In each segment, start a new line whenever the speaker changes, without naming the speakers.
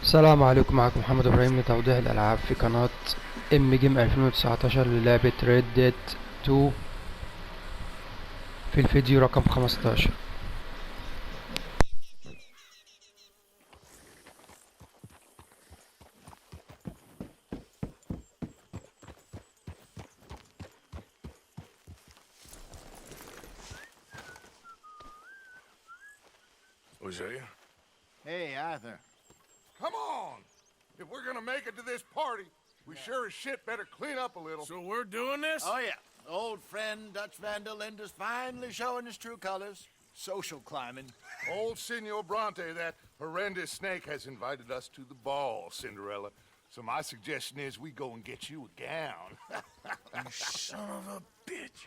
السلام عليكم، معكم محمد ابراهيم لتوضيح الالعاب في قناة ام جيم 2019 للعبة ريد ديد 2 في الفيديو رقم 15.
Hosea?
Hey, Arthur.
Come on! If we're gonna make it to this party, we sure as shit better clean up a little.
So we're doing this?
Oh, yeah. Old friend Dutch Van der Linde's finally showing his true colors. Social climbing.
Old Senor Bronte, that horrendous snake, has invited us to the ball, Cinderella. So my suggestion is we go and get you a gown.
You son of a bitch.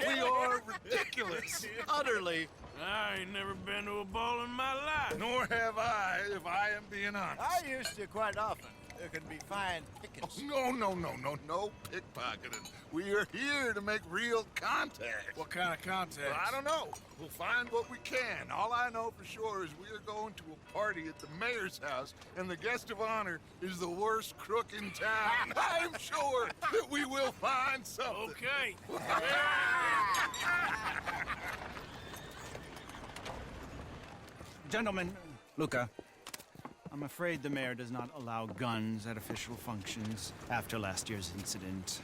We are ridiculous.
Utterly.
I ain't never been to a ball in my life.
Nor have I, if I am being honest.
I used to quite often. There can be fine pickings.
No pickpocketing. We are here to make real contact.
What kind of contact?
I don't know. We'll find what we can. All I know for sure is we are going to a party at the mayor's house, and the guest of honor is the worst crook in town. I'm sure that we will find something.
Okay.
Gentlemen, Luca, I'm afraid the mayor does not allow guns at official functions after last year's incident.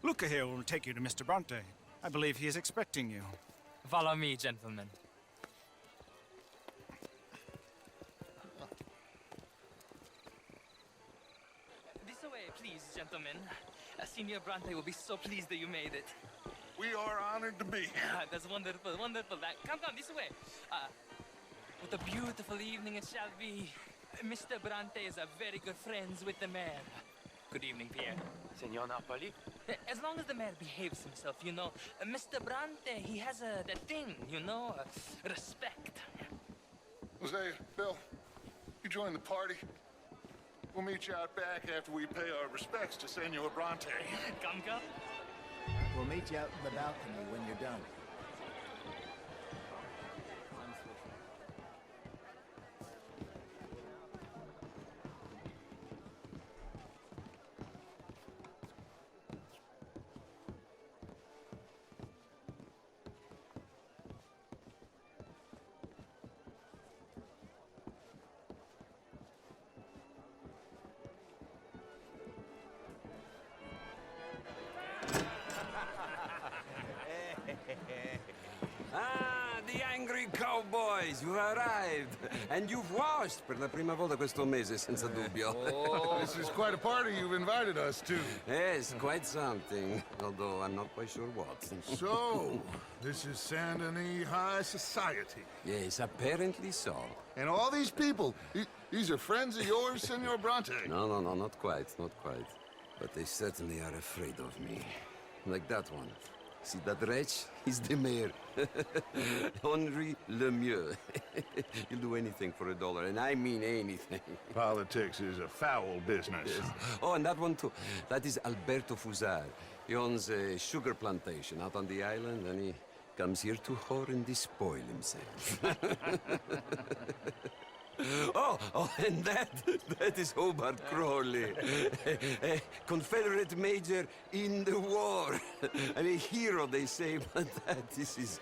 Luca here will take you to Mr. Bronte. I believe he is expecting you.
Follow me, gentlemen. This way, please, gentlemen. Senior Bronte will be so pleased that you made it.
We are honored to be here.
That's wonderful, wonderful. Come, this way. What a beautiful evening it shall be. Mr. Bronte is a very good friends with the mayor. Good evening, Pierre.
Senor Napoli?
As long as the mayor behaves himself, you know. Mr. Bronte, he has that thing, you know, respect.
Hosea, Bill, you join the party. We'll meet you out back after we pay our respects to Senor Bronte.
Come.
We'll meet you out in the balcony when you're done.
Ah, the angry cowboys, you arrived. And you've washed per la prima volta questo mese, senza dubbio.
This is quite a party you've invited us to.
Yes, quite something. Although I'm not quite sure what.
So, this is Saint Denis High Society.
Yes, apparently so.
And all these people, these are friends of yours, Senor Bronte?
No, not quite, not quite. But they certainly are afraid of me. Like that one. See that wretch? He's the mayor. Henri Lemieux. He'll do anything for $1, and I mean anything.
Politics is a foul business.
Yes. Oh, and that one too. That is Alberto Fusar. He owns a sugar plantation out on the island, and he comes here to whore and despoil himself. Oh, and that is Hobart Crawley, a Confederate major in the war. I mean, hero, they say, but that is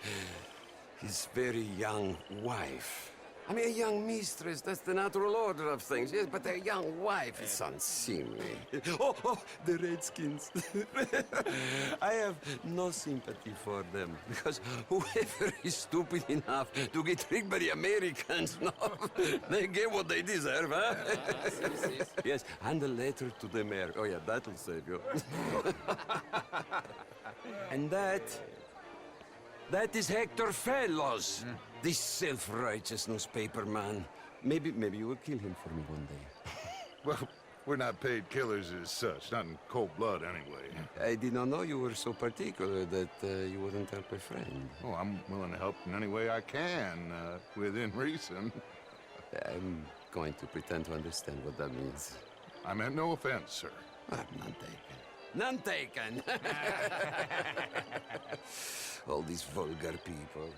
his very young wife. I mean, a young mistress, that's the natural order of things, yes, but a young wife is unseemly. Oh, the Redskins. I have no sympathy for them, because whoever is stupid enough to get tricked by the Americans, no, they get what they deserve, huh? Yes, and a letter to the mayor. Oh, yeah, that'll save you. And that is Hector Fellows. This self-righteous newspaper man. Maybe you will kill him for me one day.
Well, We're not paid killers as such, not in cold blood anyway.
I did not know you were so particular that you wouldn't help a friend.
Oh, I'm willing to help in any way I can, within reason.
I'm going to pretend to understand what that means.
I meant no offense, sir.
Ah, none taken. None taken! All these vulgar people,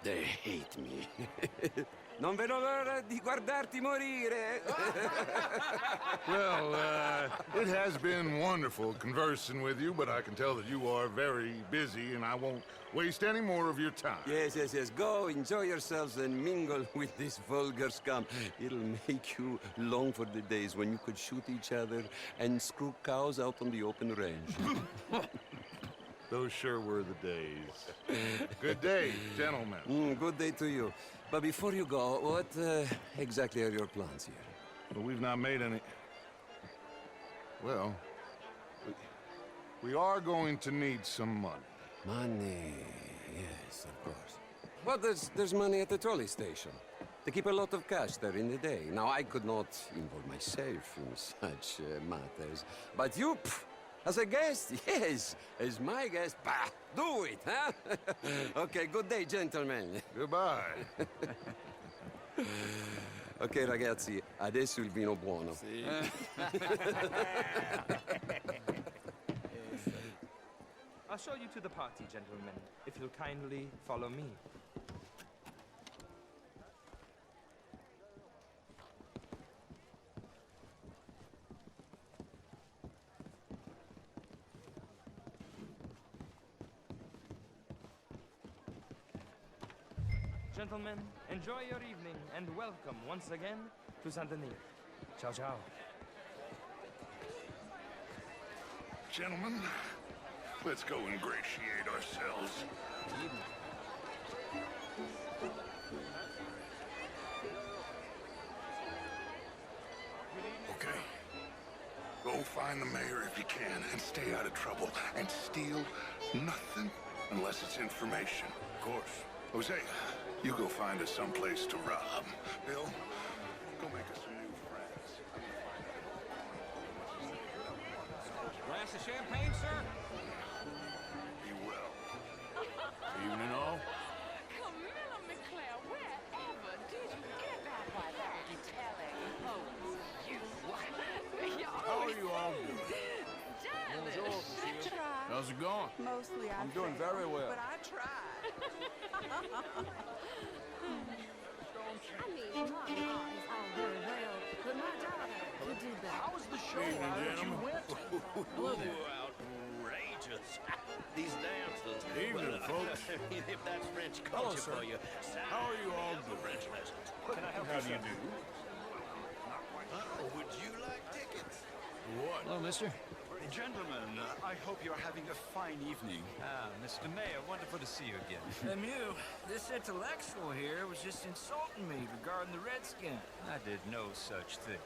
they hate me. Non vedo l'ora di guardarti morire!
Well, it has been wonderful conversing with you, but I can tell that you are very busy, and I won't waste any more of your time.
Yes, yes, yes. Go, enjoy yourselves and mingle with this vulgar scum. It'll make you long for the days when you could shoot each other and screw cows out on the open range.
Those sure were the days. Good day, gentlemen.
Good day to you. But before you go, what exactly are your plans here?
Well, we've not made any... Well, we are going to need some money.
Money, yes, of course. Well, there's money at the trolley station. They keep a lot of cash there in the day. Now, I could not involve myself in such matters. But you, as a guest, yes, as my guest, bah, do it, huh? Okay, good day, gentlemen.
Goodbye.
Ok, ragazzi, adesso il vino buono.
I'll show you to the party, gentlemen, if you'll kindly follow me. Gentlemen, enjoy your evening and welcome once again to Saint Denis. Ciao, ciao.
Gentlemen, let's go ingratiate ourselves. Okay. Go find the mayor if you can and stay out of trouble. And steal nothing unless it's information. Of course. Hosea, you go find us someplace to rob. Bill, go make us some new friends.
Glass of champagne, sir?
Be well.
Evening all.
Camilla McClare, wherever did you get that? Why, that would be telling. Oh, you.
How are you all doing?
Jealous. I tried.
How's it going?
Mostly I'm
doing very well.
But I tried. I mean, my art is all very well, but my daughter could do better.
How was the show that you went to?
Outrageous. These dances.
Evening, folks.
If that's French
Hello,
culture
sir.
for you.
How are you all doing?
French lessons.
Can I help you, sir?
Would you like tickets?
What?
Hello, mister.
Gentlemen, I hope you're having a fine evening.
Ah, Mr. Mayor, wonderful to see you again.
Lemieux, this intellectual here was just insulting me regarding the Redskin.
I did no such thing.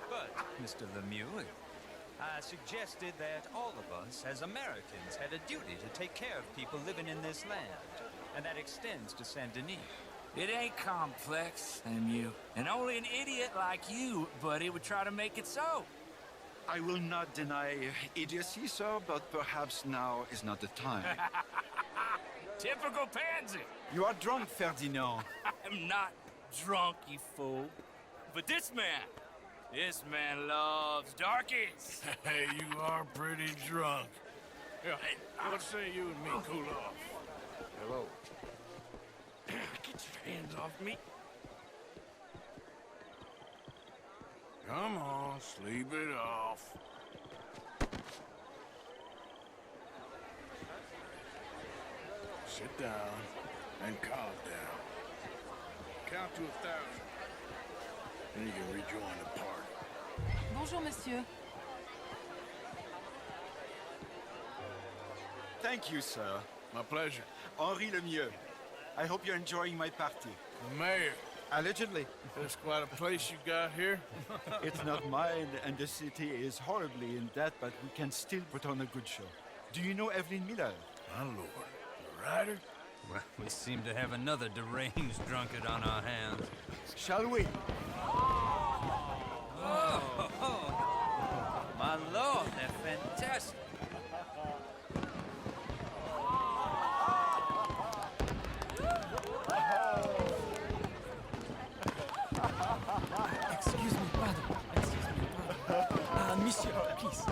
But, Mr. Lemieux, I suggested that all of us, as Americans, had a duty to take care of people living in this land. And that extends to Saint Denis.
It ain't complex, Lemieux. And only an idiot like you, buddy, would try to make it so.
I will not deny idiocy, sir, but perhaps now is not the time.
Typical pansy.
You are drunk, Ferdinand.
I'm not drunk, you fool. But this man loves darkies.
Hey, you are pretty drunk. Yeah, what say you and me cool off?
Hello.
Get your hands off me. Come on, sleep it off. Sit down and calm down. Count to 1,000. Then you can rejoin the party.
Bonjour, monsieur.
Thank you, sir.
My pleasure.
Henri Lemieux. I hope you're enjoying my party.
The mayor.
Allegedly.
That's quite a place you got here.
It's not mine, and the city is horribly in debt, but we can still put on a good show. Do you know Evelyn Miller?
My lord. The rider?
Well, we seem to have another deranged drunkard on our hands.
Shall we?
fast!
Excuse me, pardon. Excuse me, pardon. Monsieur, please.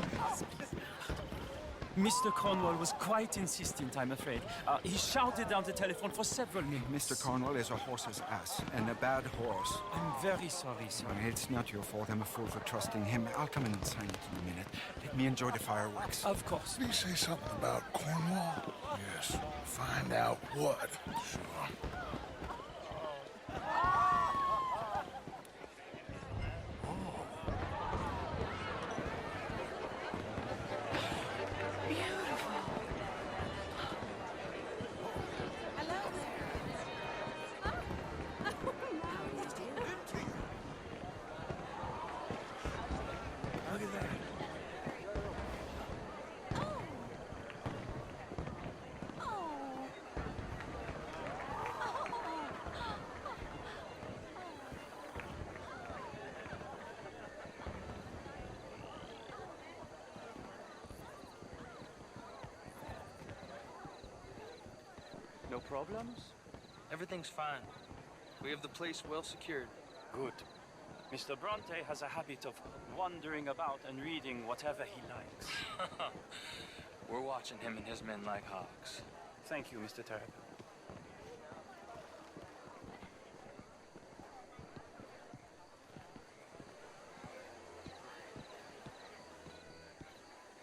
Mr. Cornwall was quite insistent, I'm afraid. He shouted down the telephone for several minutes.
Mr. Cornwall is a horse's ass, and a bad horse.
I'm very sorry, sir.
It's not your fault. I'm a fool for trusting him. I'll come in and sign it in a minute. Let me enjoy the fireworks.
Of course.
Did he say something about Cornwall? Yes. Find out what. Sure.
No problems? Everything's fine. We have the place well secured.
Good. Mr. Bronte has a habit of wandering about and reading whatever he likes.
We're watching him and his men like hawks.
Thank you, Mr. Turk.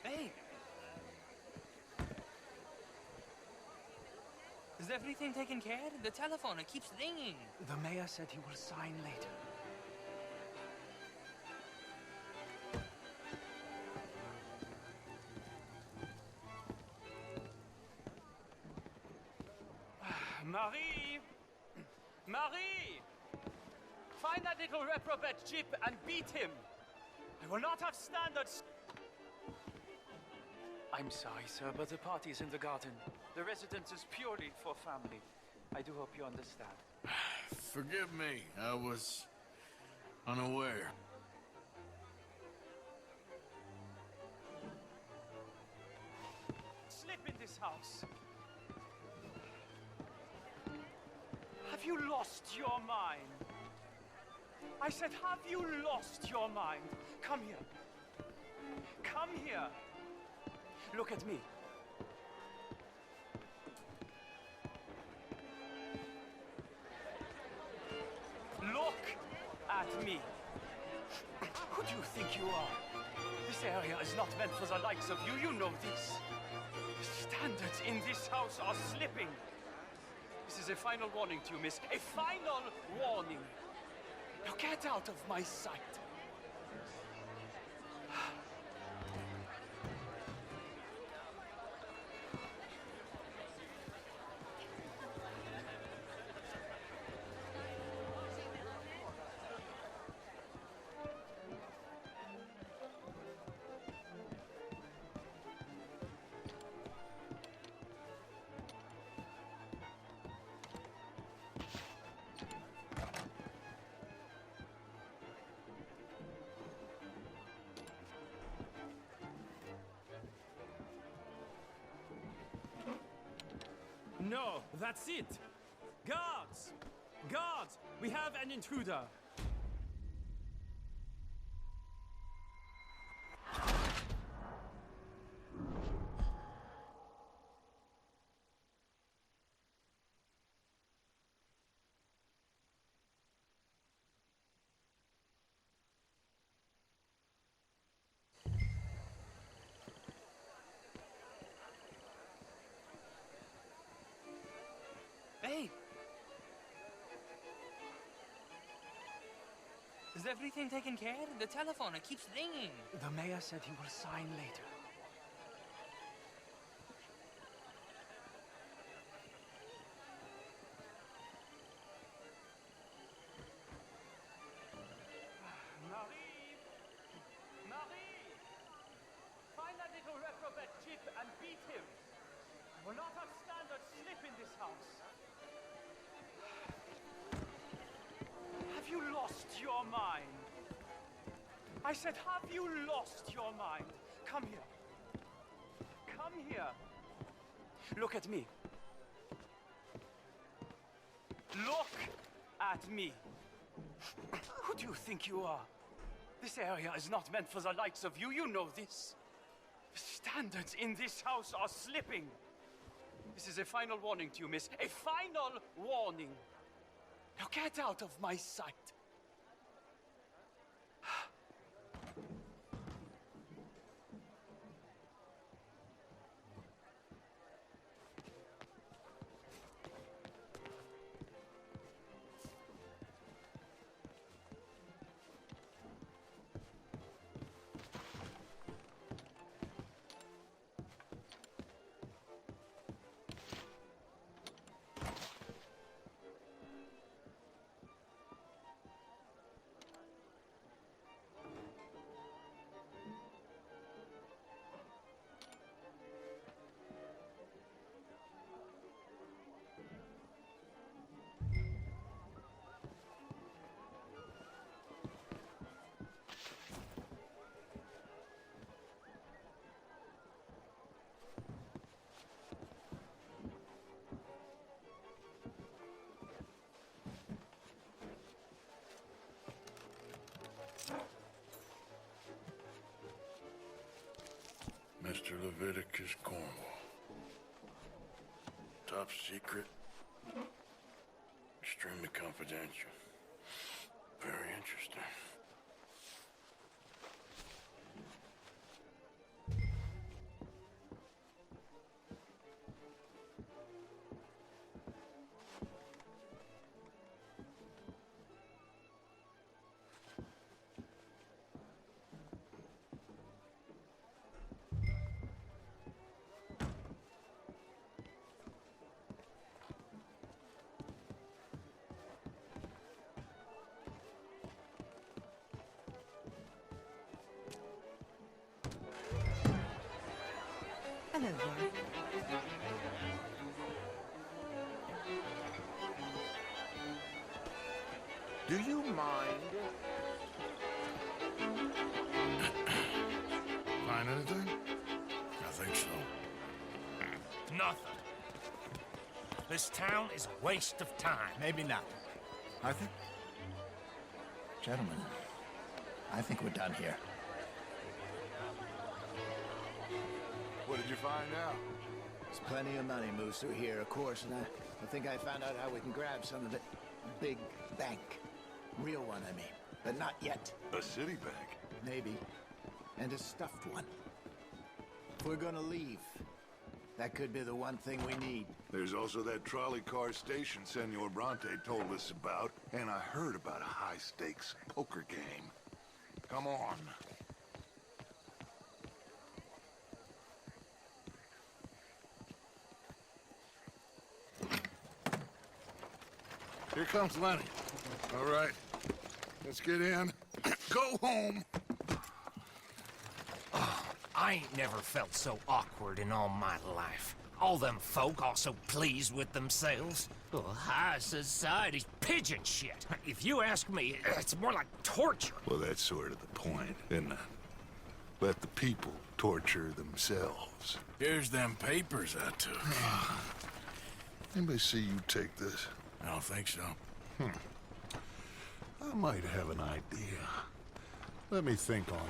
Hey! Is everything taken care of? The telephone, it keeps ringing.
The mayor said he will sign later. Marie! Marie! Find that little reprobate Jip and beat him! I will not have standards! I'm sorry, sir, but the party is in the garden. The residence is purely for family. I do hope you understand.
Forgive me. I was unaware.
Slip in this house! Have you lost your mind? I said, have you lost your mind? Come here. Come here. Look at me. Look at me. Who do you think you are? This area is not meant for the likes of you. You know this. The standards in this house are slipping. This is a final warning to you, miss. A final warning. Now get out of my sight. No, that's it! Guards! Guards! We have an intruder!
Hey! Is everything taken care of? The telephone, it keeps ringing.
The mayor said he will sign later. Marie! Marie! Find that little reprobate Jip and beat him. I will not have standards slip in this house. Have you lost your mind? I said, have you lost your mind? Come here. here. Look at me. Look at me. Who do you think you are? This area is not meant for the likes of you. You know this. The standards in this house are slipping. This is a final warning to you, miss. A final warning. Now get out of my sight.
Mr. Leviticus Cornwall. Top secret. Extremely confidential. Very interesting.
Hello there.
Do you mind?
Find anything?
I think so. Nothing. This town is a waste of time.
Maybe not. Arthur? Gentlemen, I think we're done here.
What did you find out?
There's plenty of money moves through here, of course, and I think I found out how we can grab some of it. Big bank. Real one, I mean. But not yet.
A city bank?
Maybe. And a stuffed one. If we're gonna leave, that could be the one thing we need.
There's also that trolley car station Senor Bronte told us about, and I heard about a high-stakes poker game. Come on. Here comes Lenny. All right, let's get in. Go home.
I ain't never felt so awkward in all my life. All them folk all so pleased with themselves. Oh, high society's pigeon shit. If you ask me, it's more like torture.
Well, that's sort of the point, isn't it? Let the people torture themselves.
Here's them papers I took.
Anybody see you take this?
I don't think so.
I might have an idea. Let me think on it.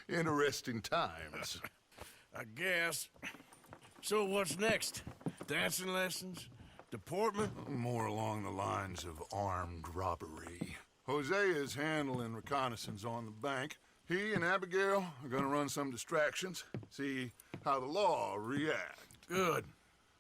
Interesting times.
I guess. So what's next? Dancing lessons? Deportment?
More along the lines of armed robbery. Hosea is handling reconnaissance on the bank. He and Abigail are gonna run some distractions, see how the law react.
Good.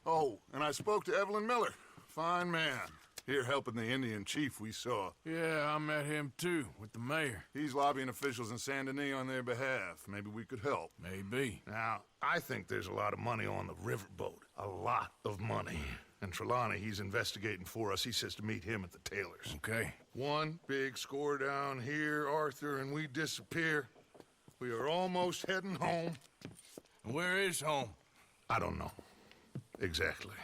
Oh, and I spoke to Evelyn Miller. Fine man. Here helping the Indian chief we saw.
Yeah, I met him too, with the mayor.
He's lobbying officials in Saint Denis on their behalf. Maybe we could help.
Maybe.
Now, I think there's a lot of money on the riverboat. A lot of money. And Trelawney, he's investigating for us. He says to meet him at the Taylor's.
Okay.
One big score down here, Arthur, and we disappear. We are almost heading home.
Where is home?
I don't know. Exactly.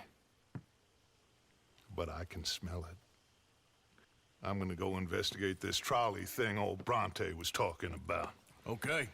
But I can smell it. I'm gonna go investigate this trolley thing old Bronte was talking about.
Okay.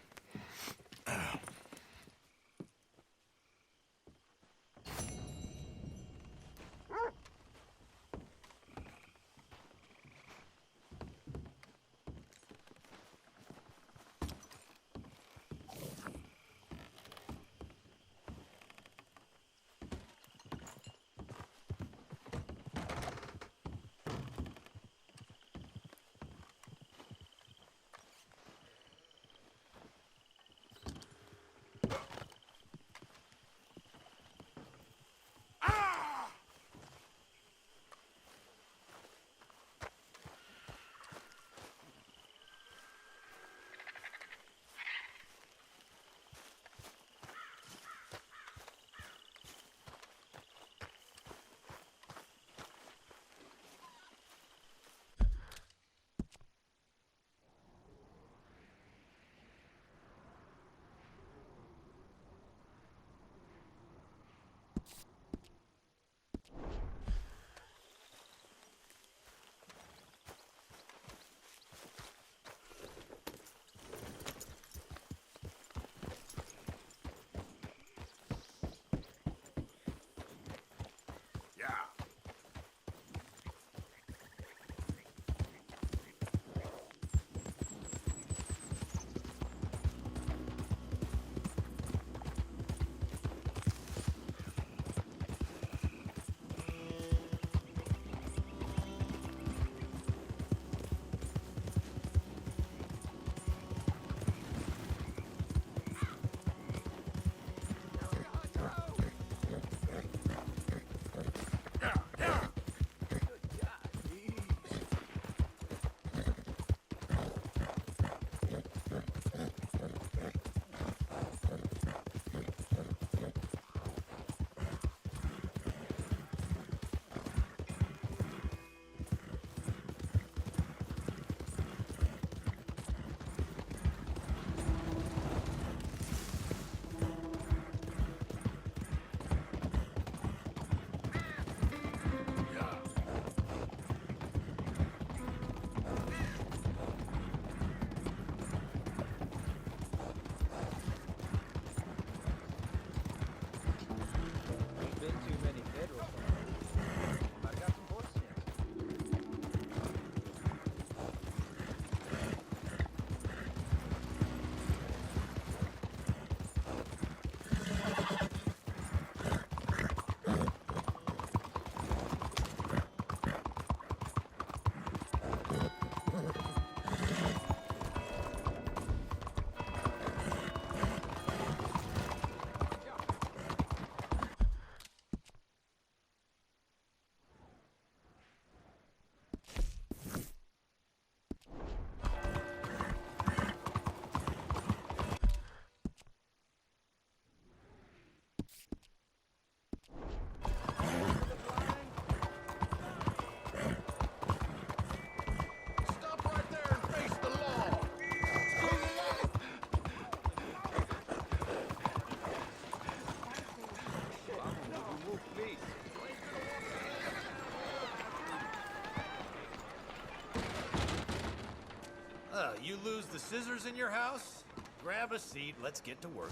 You lose the scissors in your house? Grab a seat, let's get to work.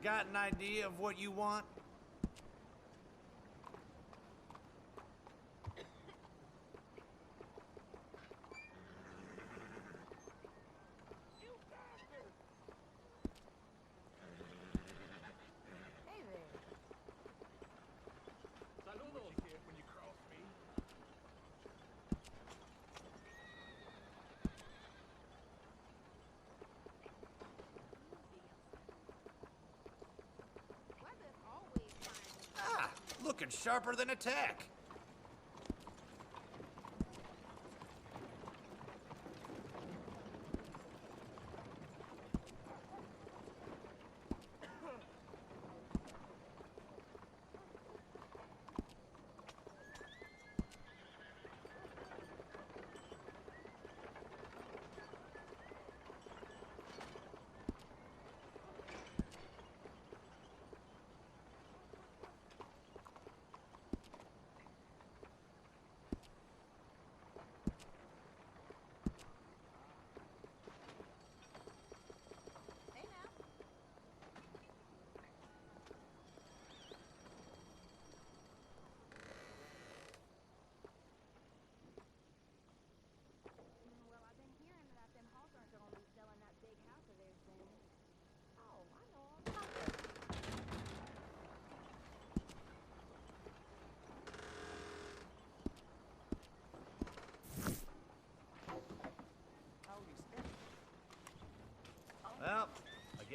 Got an idea of what you want? Looking sharper than a tack.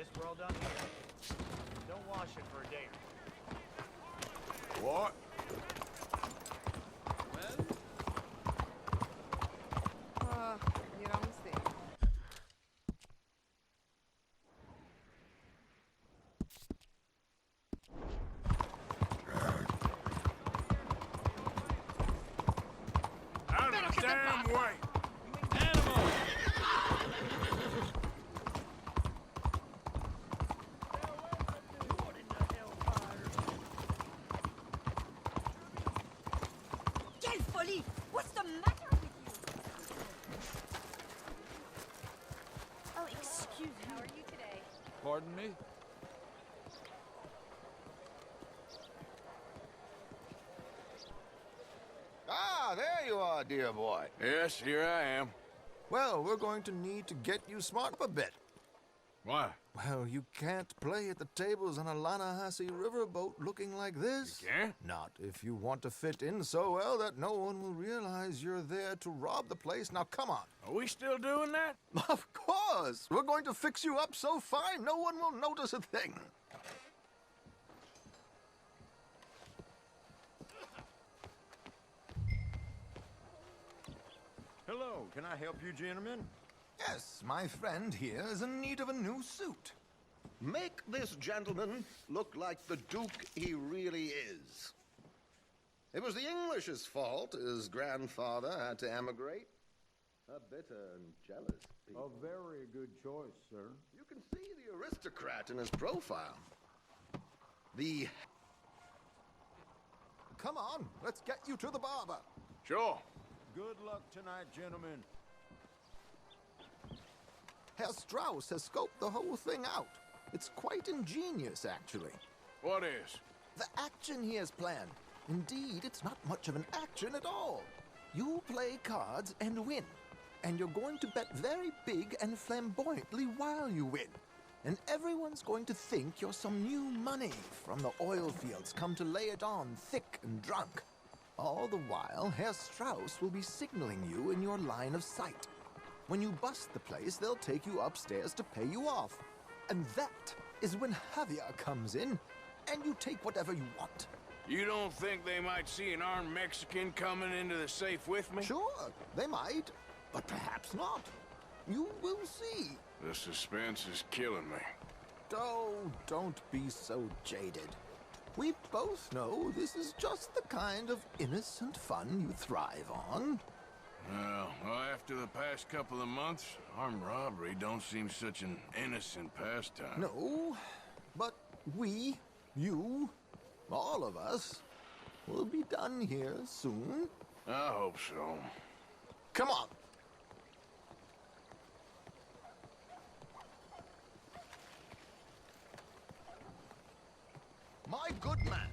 Guess we're all done here. Don't wash it for a day.
What?
You don't see.
Out of the damn way!
Quelle folie! What's the matter with you? Oh, excuse me. How are you today?
Pardon me?
Ah, there you are, dear boy.
Yes, here I am.
Well, we're going to need to get you smart up a bit.
Why?
Well, you can't play at the tables on a Lannahechee riverboat looking like this.
You can't?
Not if you want to fit in so well that no one will realize you're there to rob the place. Now, come on.
Are we still doing that?
Of course! We're going to fix you up so fine no one will notice a thing.
Hello, can I help you, gentlemen?
Yes, my friend here is in need of a new suit.
Make this gentleman look like the Duke he really is. It was the English's fault his grandfather had to emigrate. A bitter and jealous people.
A very good choice, sir.
You can see the aristocrat in his profile. The...
Come on, let's get you to the barber.
Sure.
Good luck tonight, gentlemen.
Herr Strauss has scoped the whole thing out. It's quite ingenious, actually.
What is?
The action he has planned. Indeed, it's not much of an action at all. You play cards and win. And you're going to bet very big and flamboyantly while you win. And everyone's going to think you're some new money from the oil fields come to lay it on thick and drunk. All the while, Herr Strauss will be signaling you in your line of sight. When you bust the place, they'll take you upstairs to pay you off. And that is when Javier comes in, and you take whatever you want.
You don't think they might see an armed Mexican coming into the safe with me?
Sure, they might, but perhaps not. You will see.
The suspense is killing me.
Oh, don't be so jaded. We both know this is just the kind of innocent fun you thrive on.
Well, after the past couple of months, armed robbery don't seem such an innocent pastime.
No, but we, you, all of us, will be done here soon.
I hope so.
Come on. My good man,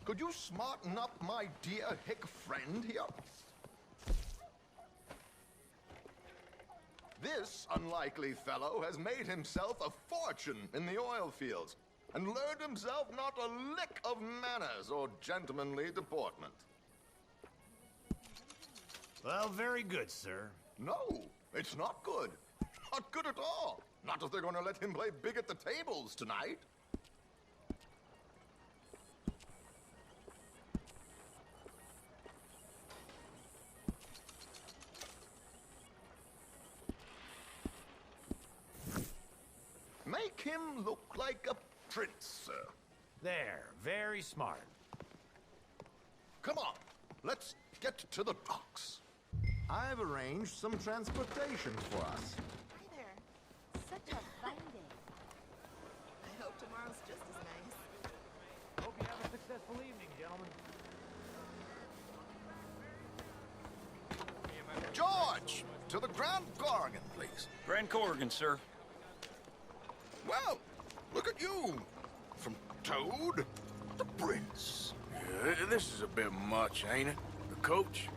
could you smarten up my dear hick friend here? This unlikely fellow has made himself a fortune in the oil fields and learned himself not a lick of manners or gentlemanly deportment.
Well, very good, sir.
No, it's not good. Not good at all. Not if they're going to let him play big at the tables tonight. Make him look like a prince, sir.
There, very smart.
Come on, let's get to the docks. I've arranged some transportation for us.
Hi there. Such a fine day. I hope tomorrow's just as nice.
Hope you have a successful evening, gentlemen.
George, to the Grand Corrigan, please.
Grand Corrigan, sir.
Well, look at you. From Toad to Prince.
Yeah, this is a bit much, ain't it? The coach?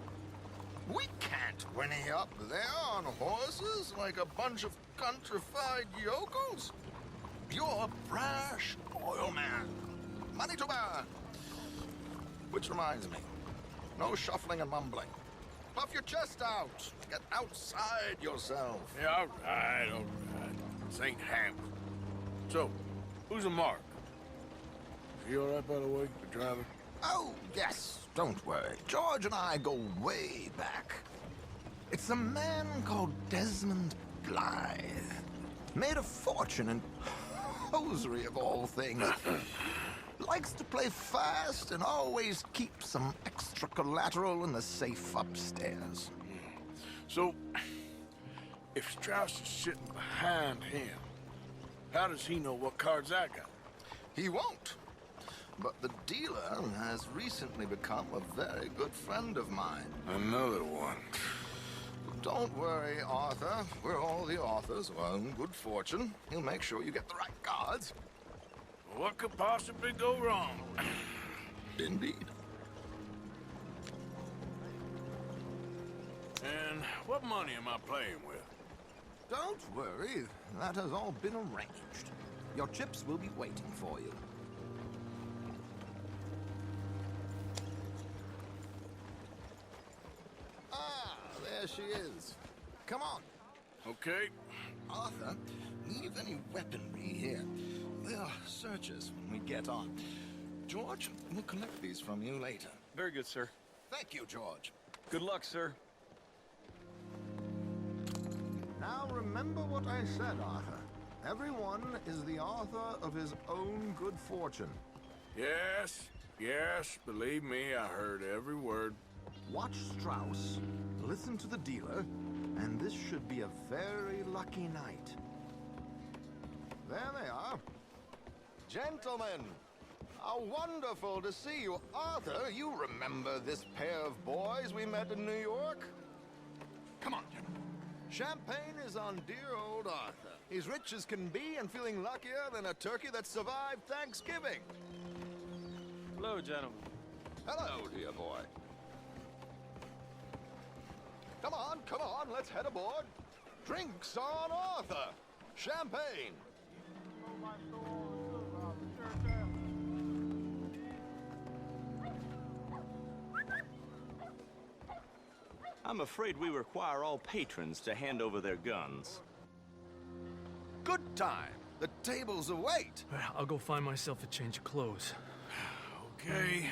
We can't whinny up there on horses like a bunch of countrified yokels. You're a brash oil man. Money to burn. Which reminds me, no shuffling and mumbling. Puff your chest out. Get outside yourself.
Yeah, all right. St. Ham. So, who's a Mark? Is he all right, by the way, the driver?
Oh, yes, don't worry. George and I go way back. It's a man called Desmond Blythe. Made a fortune in hosiery of all things. Likes to play fast and always keeps some extra collateral in the safe upstairs.
So, if Strauss is sitting behind him, how does he know what cards I got?
He won't. But the dealer has recently become a very good friend of mine.
Another one.
Don't worry, Arthur. We're all the authors of our own good fortune. He'll make sure you get the right cards.
What could possibly go wrong?
Indeed.
And what money am I playing with?
Don't worry. That has all been arranged. Your chips will be waiting for you. Ah, there she is. Come on.
Okay.
Arthur, leave any weaponry here. There are searches when we get on. George, we'll collect these from you later.
Very good, sir.
Thank you, George.
Good luck, sir.
Now remember what I said, Arthur. Everyone is the author of his own good fortune.
Yes, believe me, I heard every word.
Watch Strauss, listen to the dealer, and this should be a very lucky night. There they are. Gentlemen, how wonderful to see you. Arthur, you remember this pair of boys we met in New York? Come on, gentlemen. Champagne is on dear old Arthur. He's rich as can be and feeling luckier than a turkey that survived Thanksgiving.
Hello, gentlemen.
Hello, dear boy. Come on, let's head aboard. Drinks on Arthur. Champagne.
I'm afraid we require all patrons to hand over their guns.
Good time. The tables await.
I'll go find myself a change of clothes.
Okay.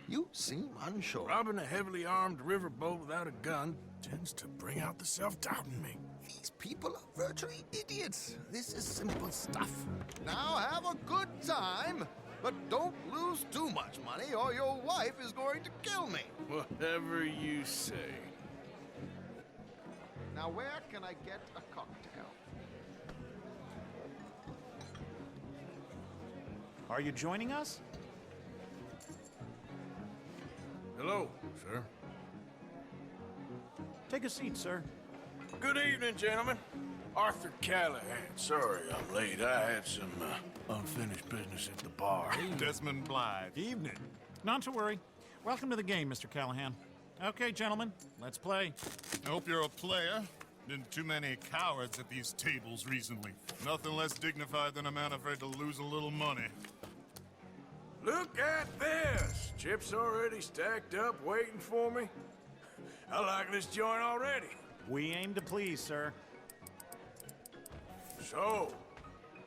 You seem unsure.
Robbing a heavily armed riverboat without a gun tends to bring out the self-doubt in me.
These people are virtually idiots. This is simple stuff. Now have a good time, but don't lose too much money or your wife is going to kill me.
Whatever you say.
Now where can I get a cocktail?
Are you joining us?
Hello, sir.
Take a seat, sir.
Good evening, gentlemen. Arthur Callahan. Sorry I'm late. I had some unfinished business at the bar.
Desmond Blythe. Evening. Not to worry. Welcome to the game, Mr. Callahan. Okay, gentlemen, let's play. I hope you're a player. Been too many cowards at these tables recently. Nothing less dignified than a man afraid to lose a little money.
Look at this! Chips already stacked up, waiting for me. I like this joint already.
We aim to please, sir.
So,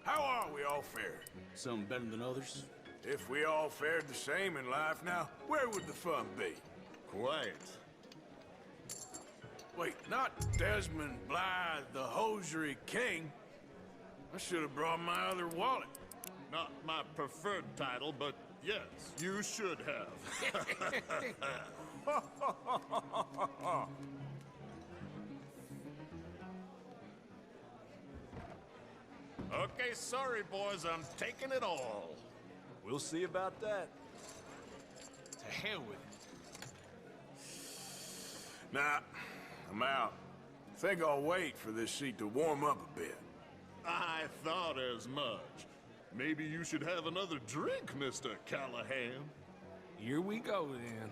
how are we all fared?
Some better than others.
If we all fared the same in life now, where would the fun be?
Quiet.
Wait, not Desmond Blythe, the hosiery king. I should have brought my other wallet.
Not my preferred title, but yes, you should have. Okay, sorry, boys, I'm taking it all.
We'll see about that.
To hell with it.
Nah, I'm out. Think I'll wait for this seat to warm up a bit.
I thought as much. Maybe you should have another drink, Mr. Callahan.
Here we go, then.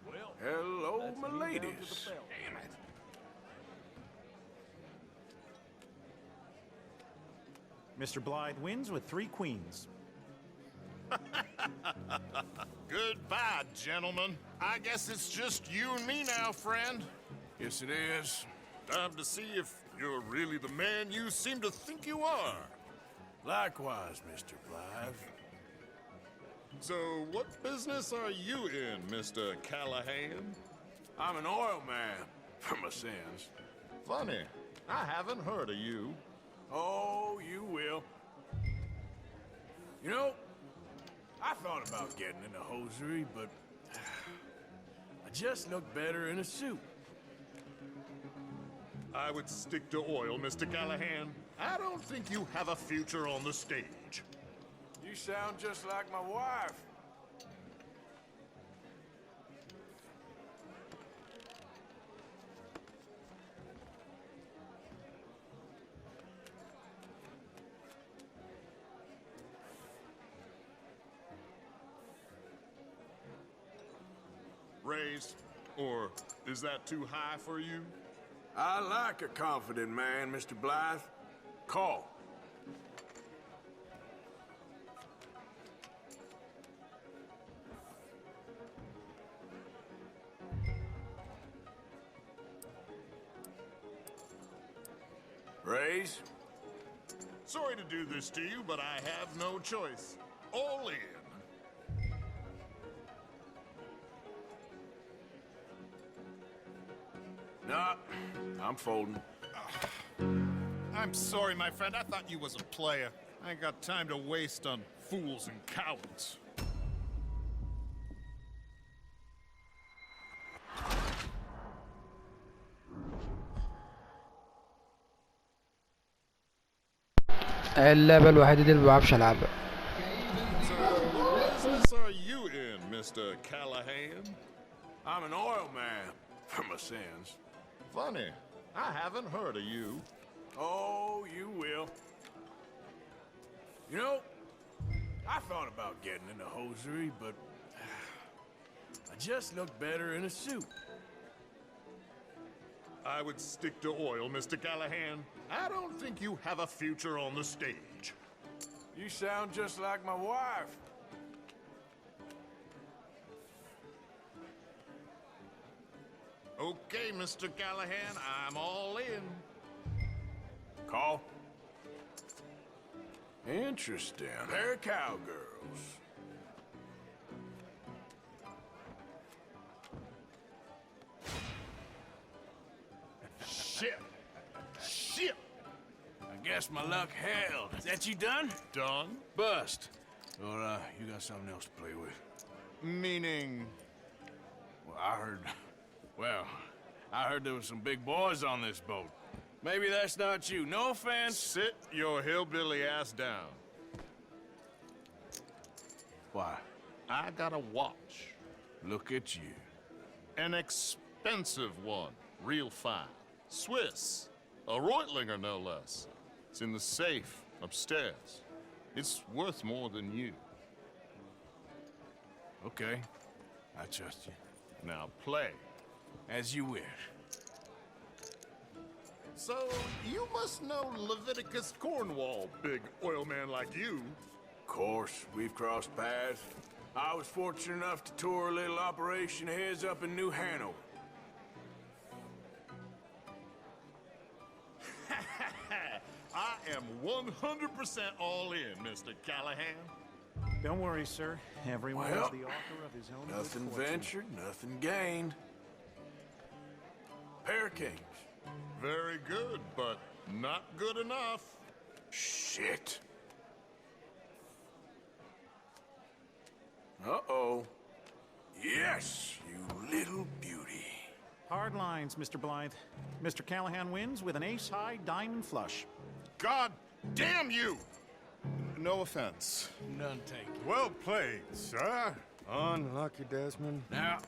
Well,
hello, my ladies.
Damn it.
Mr. Blythe wins with 3 queens.
Goodbye, gentlemen. I guess it's just you and me now, friend.
Yes, it is.
Time to see if You're really the man you seem to think you are.
Likewise, Mr. Blythe.
So, what business are you in, Mr. Callahan?
I'm an oil man, for my sins.
Funny, I haven't heard of you.
Oh, you will. You know, I thought about getting into hosiery, but I just look better in a suit.
I would stick to oil, Mr. Callahan. I don't think you have a future on the stage.
You sound just like my wife.
Raise, or is that too high for you?
I like a confident man, Mr. Blythe. Call. Raise?
Sorry to do this to you, but I have no choice. All in.
Nah, I'm folding.
I'm sorry, my friend. I thought you was a player. I ain't got time to waste on fools and cowards.
اللعبة الوحيدة دي اللي مبعرفش ألعبها.
So, what business are you in, Mr. Callahan?
I'm an oil man, for my sins.
Funny, I haven't heard of you.
Oh, you will. You know, I thought about getting into hosiery, but I just look better in a suit.
I would stick to oil, Mr. Callahan. I don't think you have a future on the stage.
You sound just like my wife.
Okay, Mr. Callahan, I'm all in.
Call. Interesting. They're cowgirls.
Shit. Shit.
I guess my luck held. Is that you done?
Done?
Bust. Or, you got something else to play with?
Meaning?
Well, I heard there was some big boys on this boat. Maybe that's not you. No offense.
Sit your hillbilly ass down.
Why?
I got a watch.
Look at you.
An expensive one. Real fine. Swiss. A Reutlinger, no less. It's in the safe upstairs. It's worth more than you.
Okay. I trust you.
Now play.
As you wish.
So, you must know Leviticus Cornwall, big oil man like you.
Of course, we've crossed paths. I was fortunate enough to tour a little operation of his up in New Hanover.
I am 100% all in, Mr. Callahan.
Don't worry, sir. Everyone
Well,
is the author of his own good
nothing
fortune.
ventured, nothing gained. Pair of kings.
Very good, but not good enough.
Shit. Uh-oh. Yes, you little beauty.
Hard lines, Mr. Blythe. Mr. Callahan wins with an ace-high diamond flush.
God damn you! No offense.
None taken.
Well played, sir. Unlucky, Desmond.
Now,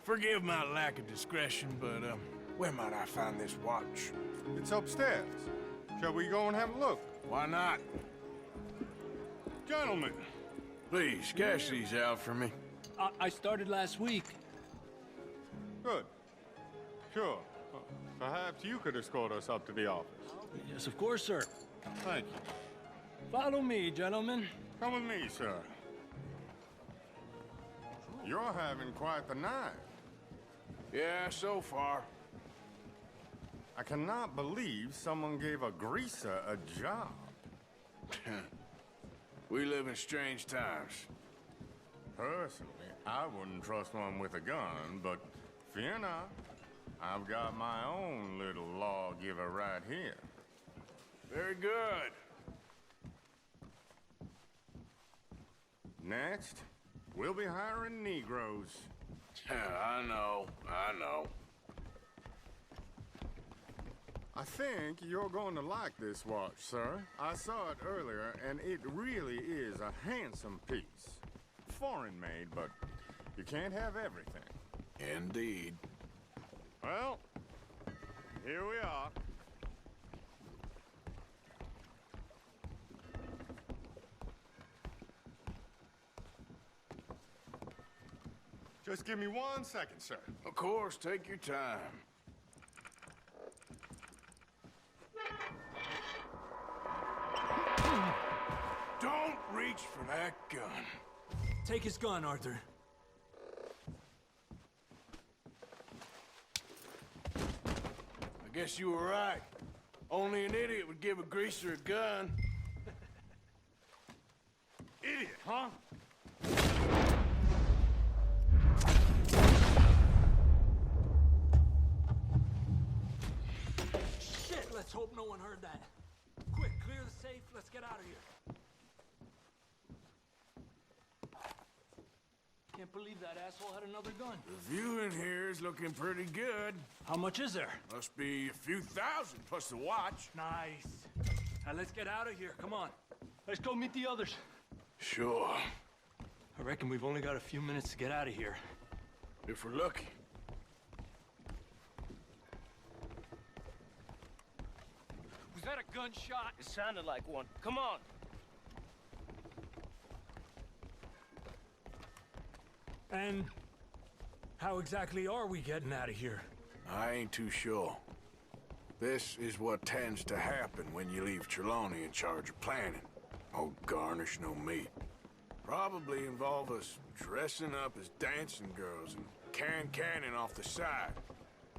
forgive my lack of discretion, but, where might I find this watch?
It's upstairs. Shall we go and have a look?
Why not?
Gentlemen.
Please, cash these out for me.
I started last week.
Good. Sure. Perhaps you could escort us up to the office.
Yes, of course, sir.
Thank you.
Follow me, gentlemen.
Come with me, sir. You're having quite the night.
Yeah, so far.
I cannot believe someone gave a greaser a job.
We live in strange times.
Personally, I wouldn't trust one with a gun, but fear not. I've got my own little lawgiver right here.
Very good.
Next, we'll be hiring Negroes.
I know.
I think you're going to like this watch, sir. I saw it earlier, and it really is a handsome piece. Foreign made, but you can't have everything.
Indeed.
Well, here we are. Just give me 1 second, sir.
Of course, take your time. Don't reach for that gun.
Take his gun, Arthur.
I guess you were right. Only an idiot would give a greaser a gun.
Idiot, huh?
Shit, let's hope no one heard that. Quick, clear the safe, let's get out of here. Can't believe that asshole had another gun.
The view in here is looking pretty good.
How much is there?
Must be a few thousand plus the watch.
Nice. Now let's get out of here, come on. Let's go meet the others.
Sure.
I reckon we've only got a few minutes to get out of here.
If we're lucky.
Was that a gunshot?
It sounded like one. Come on.
And how exactly are we getting out of here?
I ain't too sure. This is what tends to happen when you leave Trelawney in charge of planning. Oh, garnish no meat. Probably involve us dressing up as dancing girls and carrying cannon off the side.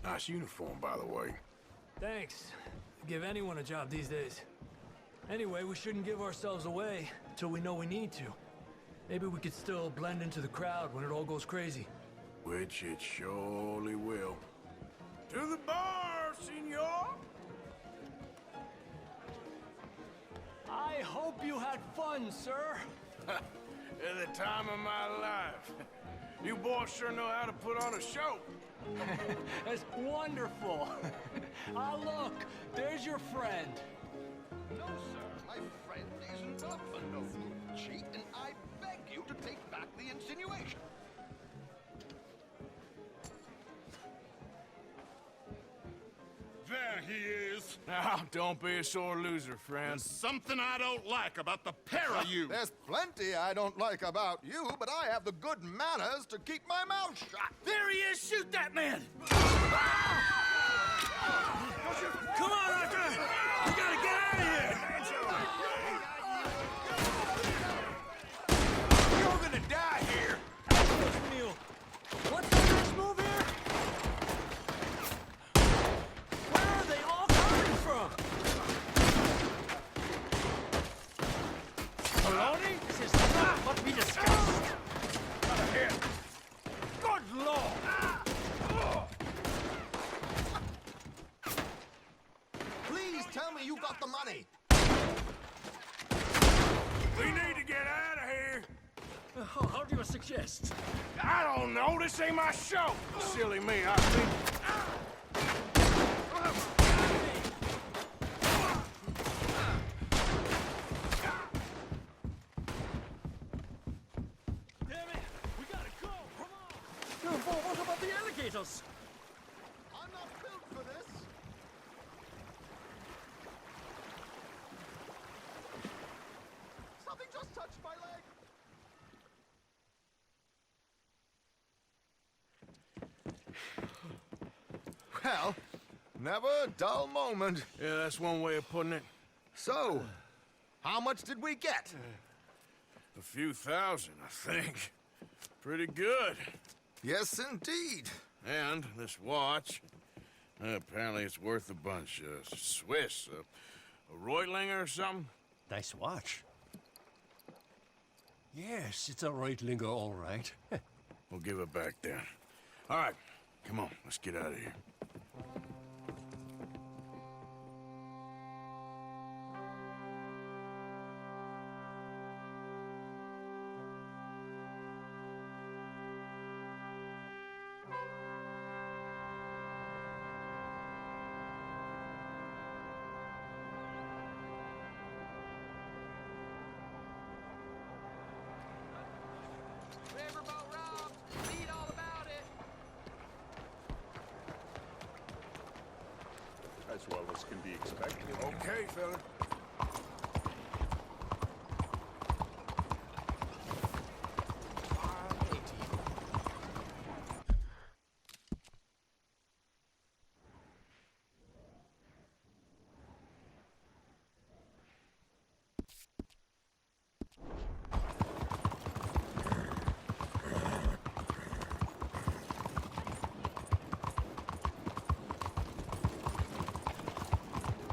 Nice uniform, by the way.
Thanks. Give anyone a job these days. Anyway, we shouldn't give ourselves away until we know we need to. Maybe we could still blend into the crowd when it all goes crazy.
Which it surely will. To the bar, senor!
I hope you had fun, sir.
At the time of my life. You boys sure know how to put on a show.
That's wonderful. Ah, look, there's your friend.
No, sir, my friend isn't up for no cheat, and I beg you to take back the insinuation.
There he is.
Now, don't be a sore loser, friend.
There's something I don't like about the pair of you.
There's plenty I don't like about you, but I have the good manners to keep my mouth shut.
There he is! Shoot that man! Come on, Arthur! We gotta get out of here!
You're gonna die here!
Neil, what's the next move here? Where are they all coming from? Maloney? This is not what we discussed.
Out of here!
Good Lord!
Please tell me you got the money.
We need to get out of here!
How do you suggest?
I don't know, this ain't my show! Silly me, I think.
Damn it! We gotta go! Come on! No, but what about the alligators?
I'm not built for this. Something just touched my leg. Well, never a dull moment.
Yeah, that's one way of putting it.
So, how much did we get?
A few thousand, I think. Pretty good.
Yes, indeed.
And this watch. Apparently it's worth a bunch. Swiss. A Reutlinger or something?
Nice watch. Yes, it's a Reutlinger, all right.
We'll give it back then. All right, come on, let's get out of here.
Riverboat robbed. Read all about it.
As well as can be expected.
Okay, fella.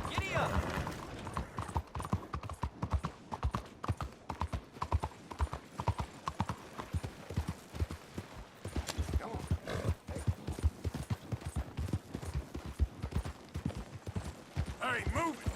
Giddy up.
Hey, move it!